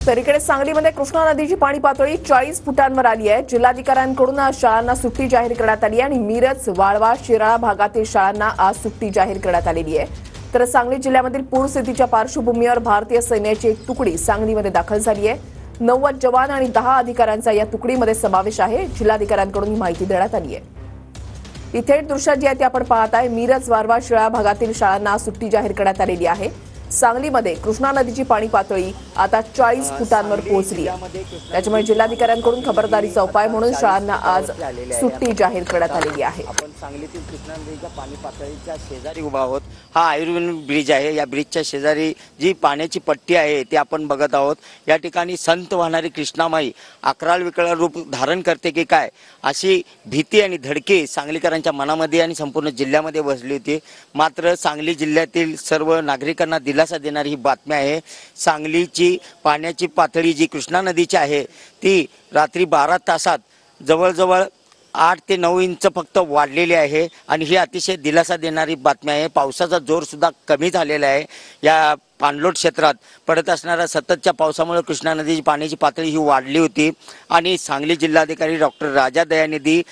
तर इकडे सांगलीमध्ये कृष्णा नदीची पाणी पातळी 40 फुटांवर आली आहे। जिल्हाधिकाऱ्यांकडून आज शाळांना सुट्टी जाहीर करण्यात आली आहे आणि मिरज, वाळवा, शिराळा भागातील शाळांना आज सुट्टी जाहीर करण्यात आलेली आहे। तर सांगली जिल्ह्यामधील पूर स्थितीच्या पार्श्वभूमीवर भारतीय सैन्याची एक तुकडी सांगलीमध्ये दाखल झाली आहे। 90 जवान आणि 10 अधिकाऱ्यांचा या तुकडीमध्ये समावेश आहे। जिल्हाधिकाऱ्यांकडून ही माहिती देण्यात आली आहे। इथे दृश्य जे आहे ते आपण पाहत आहे। मिरज, वाळवा, शिराळा भागातील शाळांना आज सुट्टी जाहीर करण्यात आलेली आहे। सांगलीमध्ये कृष्णा नदीची पाणी पातळी आता 40 फुटांवर पोहोचली आहे। त्याच्यामुळे जिल्हाधिकाऱ्यांकडून खबरदारीचा उपाय म्हणून शाळांना आज सुट्टी जाहीर करण्यात आलेली आहे। आपण सांगलीतील कृष्णा नदीच्या पाणी पातळीच्या शेजारी उभा आहोत। हा आयुर्वेद ब्रिज आहे। या ब्रिजच्या शेजारी जी पाण्याची पट्टी आहे ती आपण बघत आहोत। या ठिकाणी संत वाहणारी कृष्णामाई अकराळ विकराळ रूप धारण करते की काय अशी भीती आणि धडकी सांगलीकरांच्या मनामध्ये आणि संपूर्ण जिल्ह्यामध्ये बसली होती। मात्र सांगली जिल्ह्यातील सर्व नागरिकांना दिलासा देणारी ही बातमी आहे। सांगलीची पाण्याची पातळी जी कृष्णा नदीची आहे ती रात्री 12 तासात जवळजवळ 8 ते 9 इंच फक्त वाढलेली आहे आणि ही अतिशय दिलासा देणारी बातमी आहे। पावसाचा जोर सुद्धा कमी झालेला आहे। या पाणलोट क्षेत्रात पडत असणाऱ्या सततच्या पावसामुळे कृष्णा नदीची पाण्याची पातळी ही वाढली होती आणि सांगली जिल्हाधिकारी डॉक्टर राजा दयानिधी